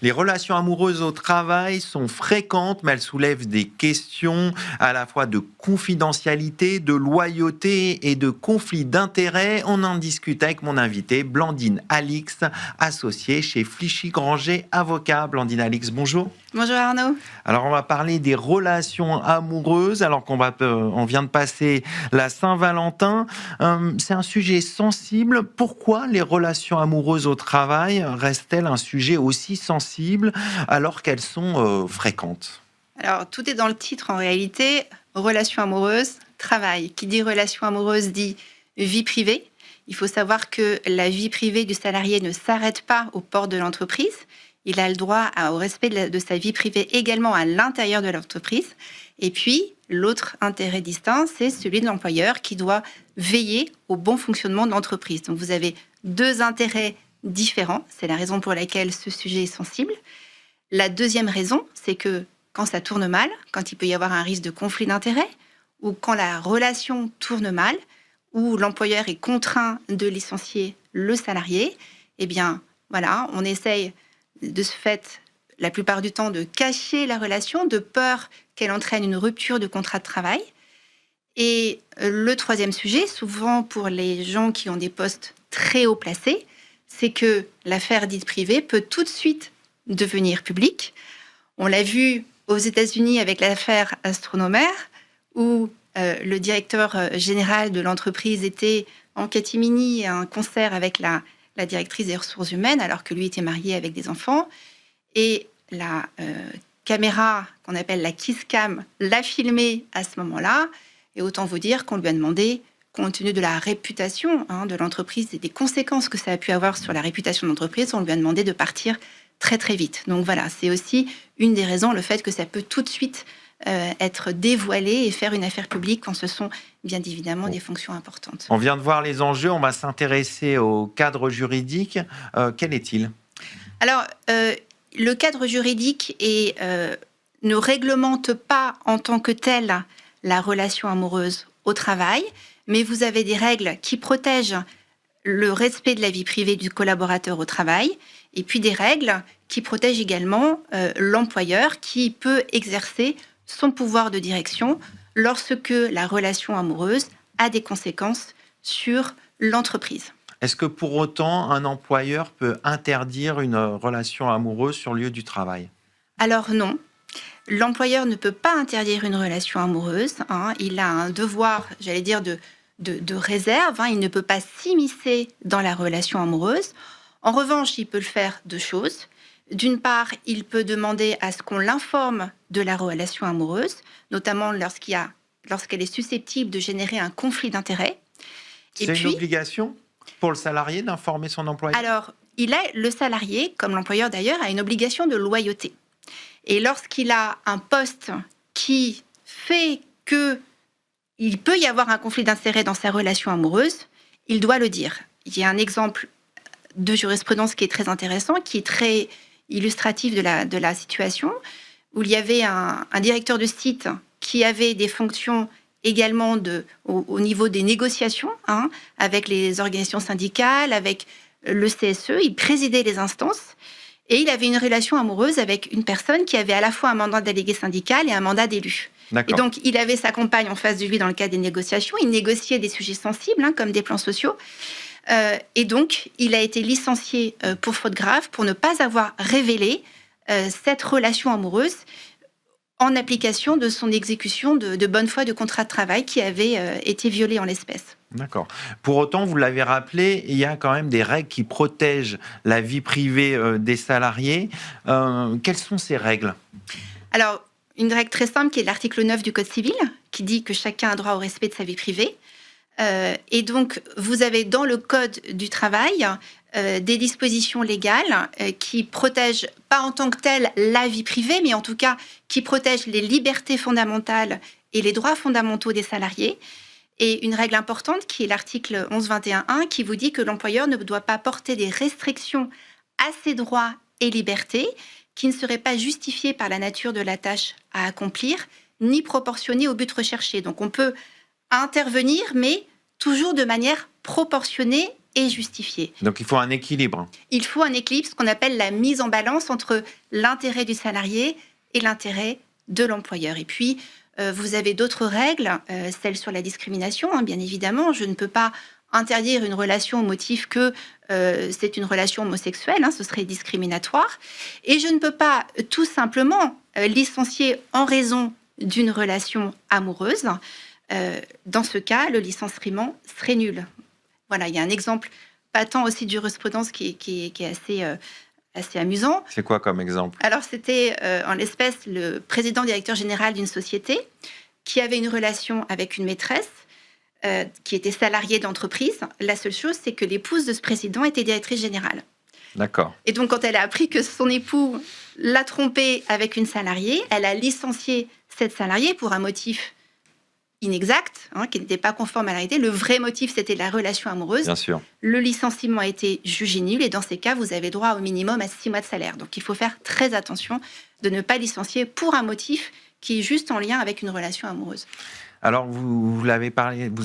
Les relations amoureuses au travail sont fréquentes, mais elles soulèvent des questions à la fois de confidentialité, de loyauté et de conflit d'intérêts. On en discute avec mon invité, Blandine Alix, associée chez Flichy Granger Avocat. Blandine Alix, bonjour. Bonjour Arnaud. Alors on va parler des relations amoureuses, alors on vient de passer la Saint-Valentin. C'est un sujet sensible. Pourquoi les relations amoureuses au travail restent-elles un sujet aussi sensible alors qu'elles sont fréquentes ? Alors tout est dans le titre en réalité. Relations amoureuses, travail. Qui dit relation amoureuse dit vie privée. Il faut savoir que la vie privée du salarié ne s'arrête pas aux portes de l'entreprise. Il a le droit au respect de sa vie privée également à l'intérieur de l'entreprise. Et puis, l'autre intérêt distinct, c'est celui de l'employeur qui doit veiller au bon fonctionnement de l'entreprise. Donc, vous avez deux intérêts différents. C'est la raison pour laquelle ce sujet est sensible. La deuxième raison, c'est que quand ça tourne mal, quand il peut y avoir un risque de conflit d'intérêts, ou quand la relation tourne mal, où l'employeur est contraint de licencier le salarié, eh bien, voilà, on essaye de ce fait, la plupart du temps, de cacher la relation, de peur qu'elle entraîne une rupture de contrat de travail. Et le troisième sujet, souvent pour les gens qui ont des postes très haut placés, c'est que l'affaire dite privée peut tout de suite devenir publique. On l'a vu aux États-Unis avec l'affaire Astronomer, où le directeur général de l'entreprise était en catimini à un concert avec la directrice des ressources humaines, alors que lui était marié avec des enfants. Et la caméra, qu'on appelle la kiss cam, l'a filmé à ce moment-là. Et autant vous dire qu'on lui a demandé, compte tenu de la réputation de l'entreprise et des conséquences que ça a pu avoir sur la réputation de l'entreprise, on lui a demandé de partir très très vite. Donc voilà, c'est aussi une des raisons, le fait que ça peut tout de suite être dévoilé et faire une affaire publique quand ce sont bien évidemment des fonctions importantes. On vient de voir les enjeux, on va s'intéresser au cadre juridique. Quel est-il ? Alors, le cadre juridique ne réglemente pas en tant que tel la relation amoureuse au travail, mais vous avez des règles qui protègent le respect de la vie privée du collaborateur au travail, et puis des règles qui protègent également l'employeur qui peut exercer son pouvoir de direction lorsque la relation amoureuse a des conséquences sur l'entreprise. Est-ce que pour autant, un employeur peut interdire une relation amoureuse sur le lieu du travail ? Alors non. L'employeur ne peut pas interdire une relation amoureuse. Il a un devoir, j'allais dire, de réserve. Il ne peut pas s'immiscer dans la relation amoureuse. En revanche, il peut le faire deux choses. D'une part, il peut demander à ce qu'on l'informe de la relation amoureuse, notamment lorsqu'elle est susceptible de générer un conflit d'intérêts. C'est une obligation pour le salarié d'informer son employeur ? Alors, le salarié, comme l'employeur d'ailleurs, a une obligation de loyauté. Et lorsqu'il a un poste qui fait qu'il peut y avoir un conflit d'intérêts dans sa relation amoureuse, il doit le dire. Il y a un exemple de jurisprudence qui est très intéressant, qui est très illustratif de la situation, où il y avait un directeur de site qui avait des fonctions également au niveau des négociations, avec les organisations syndicales, avec le CSE. Il présidait les instances et il avait une relation amoureuse avec une personne qui avait à la fois un mandat de délégué syndical et un mandat d'élu. D'accord. Et donc, il avait sa compagne en face de lui dans le cadre des négociations. Il négociait des sujets sensibles, comme des plans sociaux. Et donc, il a été licencié pour faute grave, pour ne pas avoir révélé cette relation amoureuse en application de son exécution de bonne foi de contrat de travail qui avait été violé en l'espèce. D'accord. Pour autant, vous l'avez rappelé, il y a quand même des règles qui protègent la vie privée des salariés. Quelles sont ces règles ? Alors, une règle très simple qui est l'article 9 du Code civil, qui dit que chacun a droit au respect de sa vie privée. Et donc, vous avez dans le Code du travail des dispositions légales qui protègent, pas en tant que telle, la vie privée, mais en tout cas qui protègent les libertés fondamentales et les droits fondamentaux des salariés. Et une règle importante qui est l'article 1121.1 qui vous dit que l'employeur ne doit pas porter des restrictions à ses droits et libertés qui ne seraient pas justifiées par la nature de la tâche à accomplir, ni proportionnées au but recherché. Donc on peut intervenir, mais toujours de manière proportionnée est justifiée. Donc il faut un équilibre. Il faut un équilibre, ce qu'on appelle la mise en balance entre l'intérêt du salarié et l'intérêt de l'employeur. Et puis, vous avez d'autres règles, celles sur la discrimination, bien évidemment. Je ne peux pas interdire une relation au motif que c'est une relation homosexuelle, ce serait discriminatoire. Et je ne peux pas tout simplement licencier en raison d'une relation amoureuse. Dans ce cas, le licenciement serait nul. Voilà, il y a un exemple patent aussi de jurisprudence qui est assez amusant. C'est quoi comme exemple ? Alors, c'était en l'espèce le président directeur général d'une société qui avait une relation avec une maîtresse qui était salariée d'entreprise. La seule chose, c'est que l'épouse de ce président était directrice générale. D'accord. Et donc, quand elle a appris que son époux l'a trompée avec une salariée, elle a licencié cette salariée pour un motif inexact, qui n'était pas conforme à la réalité. Le vrai motif, c'était la relation amoureuse. Bien sûr. Le licenciement a été jugé nul et dans ces cas, vous avez droit au minimum à 6 mois de salaire. Donc, il faut faire très attention de ne pas licencier pour un motif qui est juste en lien avec une relation amoureuse. Alors, vous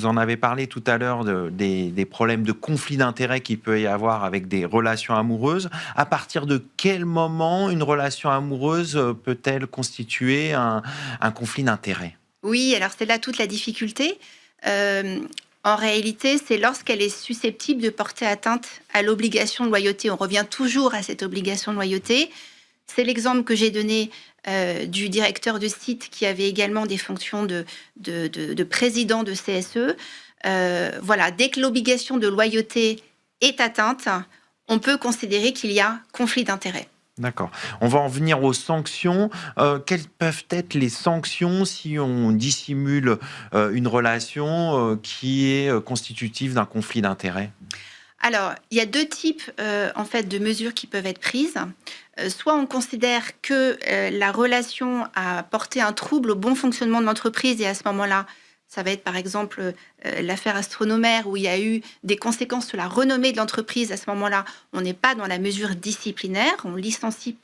en avez parlé tout à l'heure des problèmes de conflit d'intérêts qu'il peut y avoir avec des relations amoureuses. À partir de quel moment une relation amoureuse peut-elle constituer un conflit d'intérêts ? Oui, alors c'est là toute la difficulté. En réalité, c'est lorsqu'elle est susceptible de porter atteinte à l'obligation de loyauté. On revient toujours à cette obligation de loyauté. C'est l'exemple que j'ai donné du directeur de site qui avait également des fonctions de président de CSE. Voilà, dès que l'obligation de loyauté est atteinte, on peut considérer qu'il y a conflit d'intérêts. D'accord. On va en venir aux sanctions. Quelles peuvent être les sanctions si on dissimule une relation qui est constitutive d'un conflit d'intérêts ? Alors, il y a 2 types en fait, de mesures qui peuvent être prises. Soit on considère que la relation a porté un trouble au bon fonctionnement de l'entreprise et à ce moment-là, ça va être par exemple l'affaire Astronomère où il y a eu des conséquences sur la renommée de l'entreprise. À ce moment-là, on n'est pas dans la mesure disciplinaire. On licencie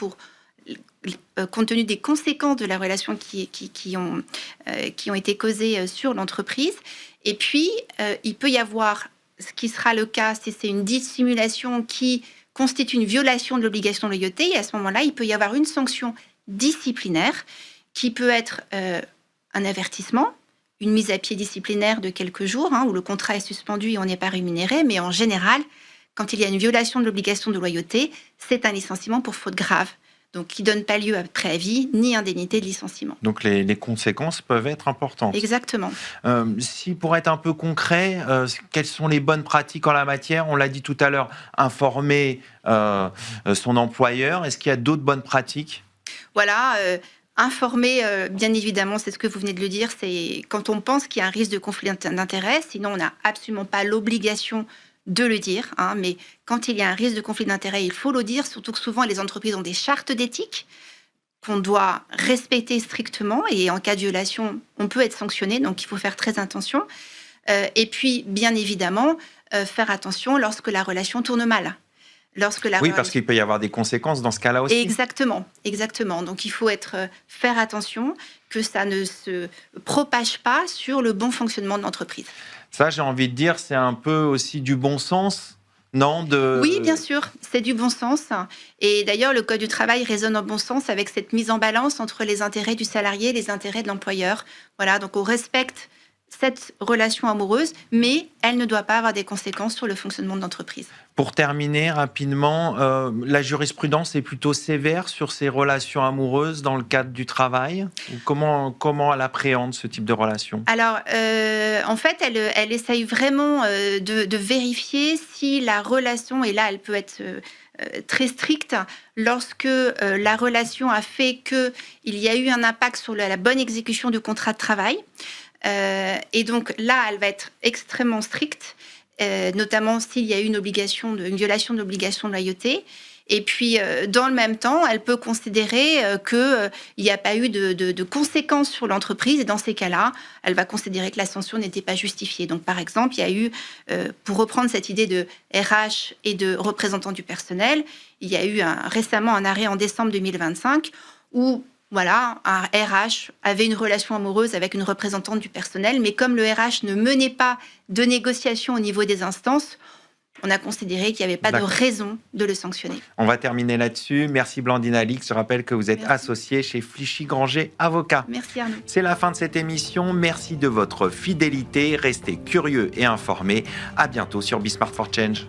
compte tenu des conséquences de la relation qui ont été causées sur l'entreprise. Et puis, il peut y avoir, ce qui sera le cas si c'est une dissimulation qui constitue une violation de l'obligation de loyauté. Et à ce moment-là, il peut y avoir une sanction disciplinaire qui peut être un avertissement, une mise à pied disciplinaire de quelques jours, où le contrat est suspendu et on n'est pas rémunéré. Mais en général, quand il y a une violation de l'obligation de loyauté, c'est un licenciement pour faute grave. Donc, qui ne donne pas lieu à préavis ni indemnité de licenciement. Donc, les conséquences peuvent être importantes. Exactement. Si, pour être un peu concret, quelles sont les bonnes pratiques en la matière ? On l'a dit tout à l'heure, informer son employeur. Est-ce qu'il y a d'autres bonnes pratiques ? Voilà, informer, bien évidemment, c'est ce que vous venez de le dire, c'est quand on pense qu'il y a un risque de conflit d'intérêts, sinon on n'a absolument pas l'obligation de le dire, mais quand il y a un risque de conflit d'intérêts, il faut le dire, surtout que souvent les entreprises ont des chartes d'éthique qu'on doit respecter strictement et en cas de violation, on peut être sanctionné, donc il faut faire très attention. Et puis, bien évidemment, faire attention lorsque la relation tourne mal. Parce qu'il peut y avoir des conséquences dans ce cas-là aussi. Exactement. Donc il faut faire attention que ça ne se propage pas sur le bon fonctionnement de l'entreprise. Ça, j'ai envie de dire, c'est un peu aussi du bon sens, non ? Oui, bien sûr, c'est du bon sens. Et d'ailleurs, le Code du travail résonne en bon sens avec cette mise en balance entre les intérêts du salarié et les intérêts de l'employeur. Voilà, donc on respecte cette relation amoureuse, mais elle ne doit pas avoir des conséquences sur le fonctionnement de l'entreprise. Pour terminer rapidement, la jurisprudence est plutôt sévère sur ces relations amoureuses dans le cadre du travail. Comment elle appréhende ce type de relation ? Alors, en fait, elle essaye vraiment de vérifier si la relation, et là, elle peut être très stricte, lorsque la relation a fait qu'il y a eu un impact sur la bonne exécution du contrat de travail. Et donc là, elle va être extrêmement stricte, notamment s'il y a eu une violation de l'obligation de loyauté. Et puis, dans le même temps, elle peut considérer qu'il n'y a pas eu de conséquences sur l'entreprise. Et dans ces cas-là, elle va considérer que la sanction n'était pas justifiée. Donc, par exemple, il y a eu, pour reprendre cette idée de RH et de représentants du personnel, il y a eu récemment un arrêt en décembre 2025 où un RH avait une relation amoureuse avec une représentante du personnel, mais comme le RH ne menait pas de négociation au niveau des instances, on a considéré qu'il n'y avait pas de D'accord. raison de le sanctionner. On va terminer là-dessus. Merci Blandine Alix. Je rappelle que vous êtes Merci. associée chez Flichy-Granger Avocats. Merci Arnaud. C'est la fin de cette émission. Merci de votre fidélité. Restez curieux et informés. À bientôt sur Be Smart for Change.